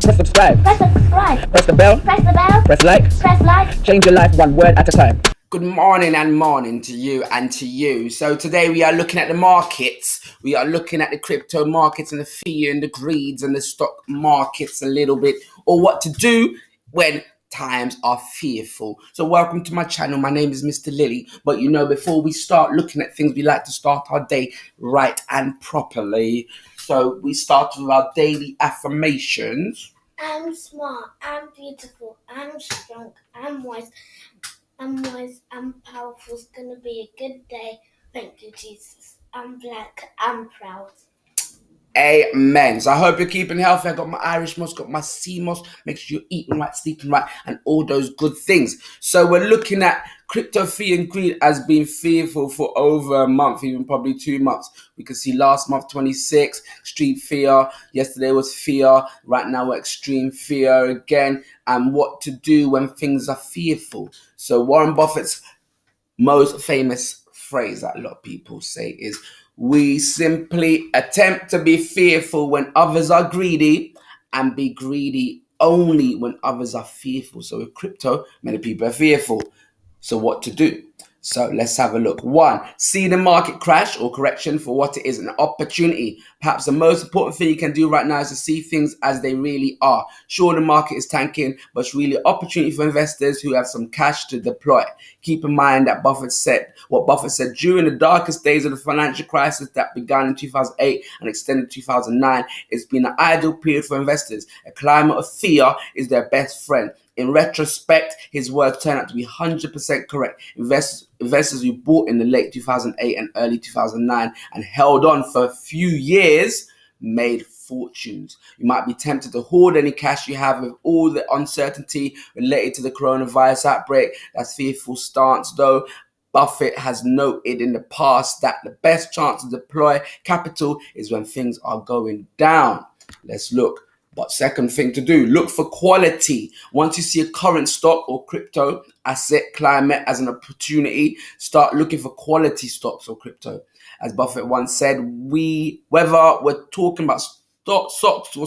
Press subscribe. Press subscribe. Press the bell. Press the bell. Press like. Press like. Change your life one word at a time. Good morning and morning to you and to you. So today we are looking at the markets. We are looking at the crypto markets and the fear and the greeds and the stock markets a little bit, or what to do when times are fearful. So welcome to my channel. My name is Mr. Lily. But you know, before we start looking at things, we like to start our day right and properly. So we start with our daily affirmations. I'm smart. I'm beautiful. I'm strong. I'm wise. I'm powerful. It's gonna be a good day. Thank you, Jesus. I'm black. I'm proud. Amen. So I hope you're keeping healthy. I got my Irish moss, got my sea moss. Make sure you're eating right, sleeping right, and all those good things. So we're looking at crypto fear and greed as being fearful for over a month, even probably 2 months. We can see last month 26, extreme fear. Yesterday was fear. Right now we're extreme fear again. And what to do when things are fearful. So Warren Buffett's most famous phrase that a lot of people say is, we simply attempt to be fearful when others are greedy and be greedy only when others are fearful. So with crypto, many people are fearful. So what to do? So let's have a look. 1, see the market crash or correction for what it is, an opportunity. Perhaps the most important thing you can do right now is to see things as they really are. Sure, the market is tanking, but it's really an opportunity for investors who have some cash to deploy. Keep in mind that Buffett said during the darkest days of the financial crisis that began in 2008 and extended to 2009. It's been an ideal period for investors. A climate of fear is their best friend. In retrospect, his words turned out to be 100% correct. Investors who bought in the late 2008 and early 2009 and held on for a few years made fortunes. You might be tempted to hoard any cash you have with all the uncertainty related to the coronavirus outbreak. That's fearful stance, though. Buffett has noted in the past that the best chance to deploy capital is when things are going down. Let's look. But second thing to do, look for quality. Once you see a current stock or crypto asset climate as an opportunity, start looking for quality stocks or crypto. As Buffett once said, whether we're talking about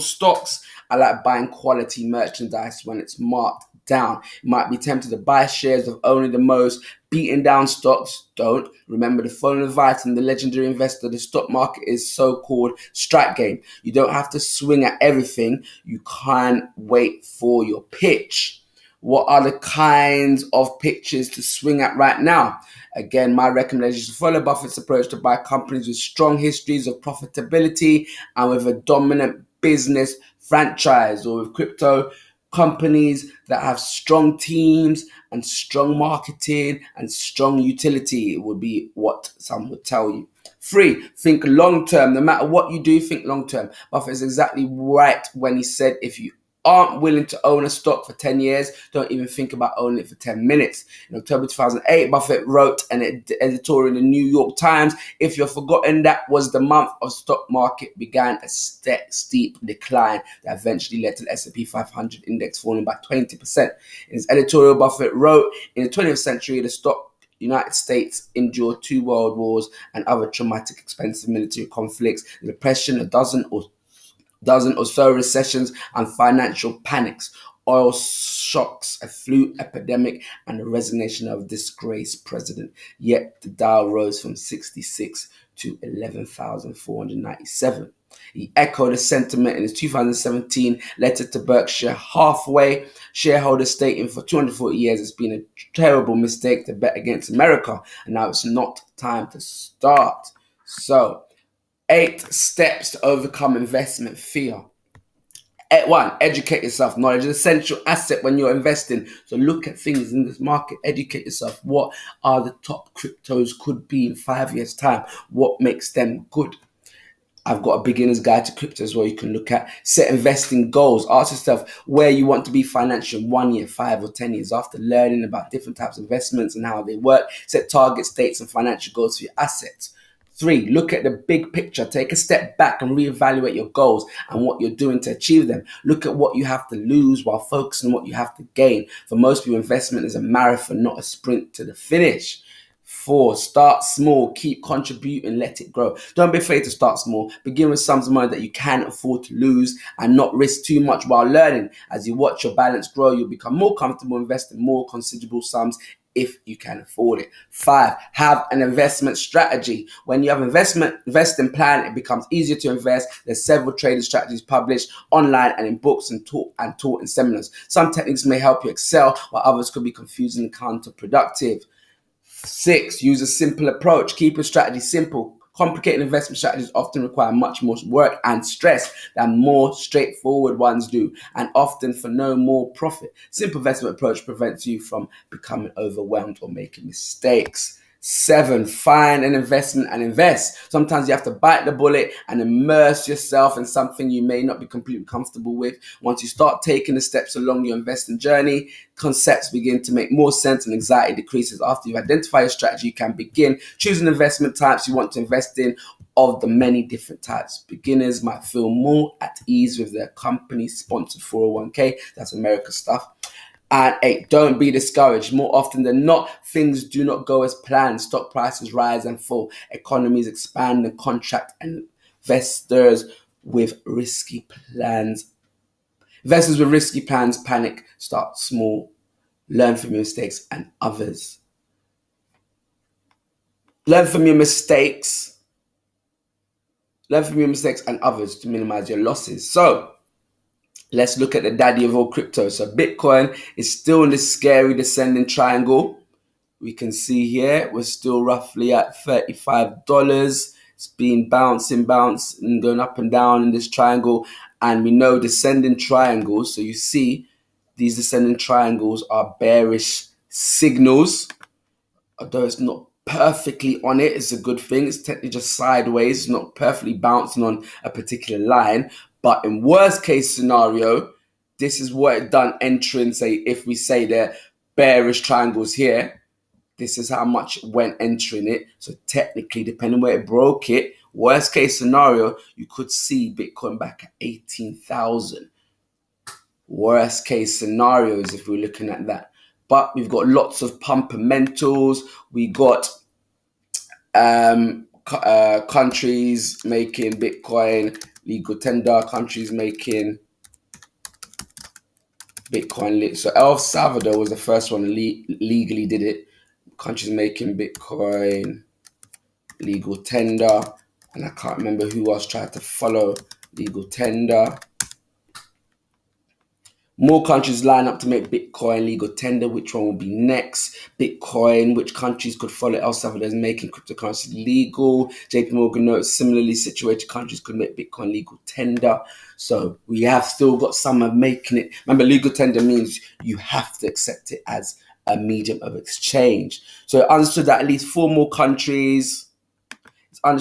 stocks, I like buying quality merchandise when it's marked down. You might be tempted to buy shares of only the most beaten down stocks. Don't. Remember the following advice from the legendary investor: the stock market is so-called strike game. You don't have to swing at everything. You can't wait for your pitch. What are the kinds of pitches to swing at right now? Again, my recommendation is to follow Buffett's approach to buy companies with strong histories of profitability and with a dominant business franchise, or with crypto companies that have strong teams and strong marketing and strong utility would be what some would tell you. 3, think long term. No matter what you do, think long term. Buffett is exactly right when he said, if you aren't willing to own a stock for 10 years, don't even think about owning it for 10 minutes. In October 2008, Buffett wrote an editorial in the New York Times. If you've forgotten, that was the month of stock market began a steep decline that eventually led to the S&P 500 index falling by 20%. In his editorial, Buffett wrote, in the 20th century, the United States endured 2 world wars and other traumatic, expensive military conflicts, the Depression, a dozen or so recessions and financial panics, oil shocks, a flu epidemic, and the resignation of a disgraced president. Yet the Dow rose from 66 to 11,497. He echoed the sentiment in his 2017 letter to Berkshire Hathaway shareholders, stating, for 240 years it's been a terrible mistake to bet against America, and now it's not time to start. So 8 steps to overcome investment fear. 1, educate yourself. Knowledge is an essential asset when you're investing. So look at things in this market, educate yourself. What are the top cryptos could be in 5 years' time? What makes them good? I've got a beginner's guide to crypto as well you can look at. Set investing goals. Ask yourself where you want to be financially in 1 year, 5 or 10 years. After learning about different types of investments and how they work, set targets, dates, and financial goals for your assets. 3, look at the big picture. Take a step back and reevaluate your goals and what you're doing to achieve them. Look at what you have to lose while focusing on what you have to gain. For most people, investment is a marathon, not a sprint to the finish. 4, start small, keep contributing, let it grow. Don't be afraid to start small. Begin with sums of money that you can afford to lose and not risk too much while learning. As you watch your balance grow, you'll become more comfortable investing more considerable sums if you can afford it. 5, have an investment strategy. When you have investing plan, it becomes easier to invest. There's several trading strategies published online and in books and taught in seminars. Some techniques may help you excel, while others could be confusing and counterproductive. 6, use a simple approach. Keep your strategy simple. Complicated investment strategies often require much more work and stress than more straightforward ones do, and often for no more profit. Simple investment approach prevents you from becoming overwhelmed or making mistakes. 7, find an investment and invest. Sometimes you have to bite the bullet and immerse yourself in something you may not be completely comfortable with. Once you start taking the steps along your investing journey, concepts begin to make more sense and anxiety decreases. After you identify your strategy, you can begin choosing investment types you want to invest in of the many different types. Beginners might feel more at ease with their company-sponsored 401k. That's America stuff. And 8, don't be discouraged. More often than not, things do not go as planned. Stock prices rise and fall. Economies expand and contract. And investors with risky plans panic. Start small. Learn from your mistakes and others. Learn from your mistakes. Learn from your mistakes and others to minimize your losses. So, let's look at the daddy of all crypto. So Bitcoin is still in this scary descending triangle. We can see here we're still roughly at $35. It's been bouncing, going up and down in this triangle. And we know descending triangles. So you see these descending triangles are bearish signals. Although it's not perfectly on it, it's a good thing. It's technically just sideways, it's not perfectly bouncing on a particular line. But in worst case scenario, this is what it done entering, say, if we say they're bearish triangles here, this is how much it went entering it. So technically, depending where it broke it, worst case scenario, you could see Bitcoin back at 18,000. Worst case scenarios if we're looking at that. But we've got lots of pumpermentals. We got countries making Bitcoin legal tender, countries making Bitcoin. So El Salvador was the first one legally did it. Countries making Bitcoin legal tender. And I can't remember who else tried to follow legal tender. More countries line up to make Bitcoin legal tender. Which one will be next? Bitcoin, which countries could follow? El Salvador is making cryptocurrency legal. JP Morgan notes similarly situated countries could make Bitcoin legal tender. So we have still got some of making it. Remember, legal tender means you have to accept it as a medium of exchange. So it understood that at least 4 more countries are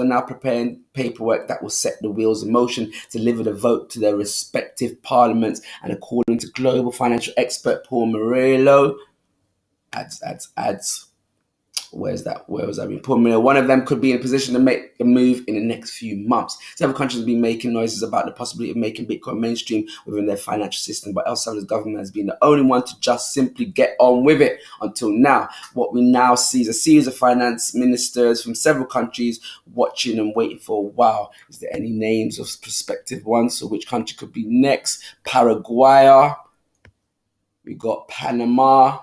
now preparing paperwork that will set the wheels in motion to deliver the vote to their respective parliaments. And according to global financial expert Paul Murillo, Where was that? Paul Murillo, one of them could be in a position to make a move in the next few months. Several countries have been making noises about the possibility of making Bitcoin mainstream within their financial system, but El Salvador's government has been the only one to just simply get on with it until now. What we now see is a series of finance ministers from several countries watching and waiting for a while. Is there any names of prospective ones? So which country could be next? Paraguay. We got Panama.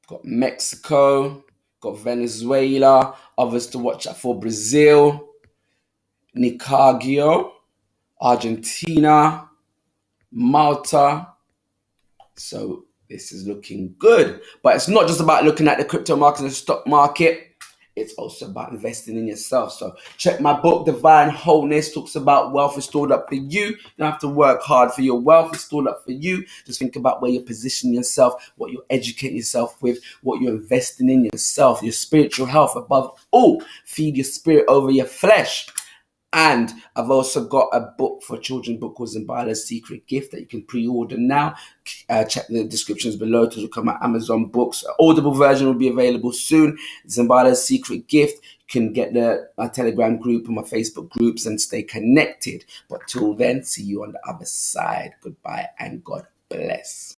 Got Mexico, got Venezuela, others to watch out for: Brazil, Nicaragua, Argentina, Malta. So this is looking good. But it's not just about looking at the crypto market and the stock market. It's also about investing in yourself. So check my book, Divine Wholeness, talks about wealth is stored up for you. You don't have to work hard for your wealth. It's stored up for you. Just think about where you're positioning yourself, what you're educating yourself with, what you're investing in yourself, your spiritual health. Above all, feed your spirit over your flesh. And I've also got a book for children, book called Zimbala's Secret Gift that you can pre-order now. Check the descriptions below to look at my Amazon books. Audible version will be available soon. Zimbala's Secret Gift. You can get my Telegram group and my Facebook groups and stay connected. But till then, see you on the other side. Goodbye and God bless.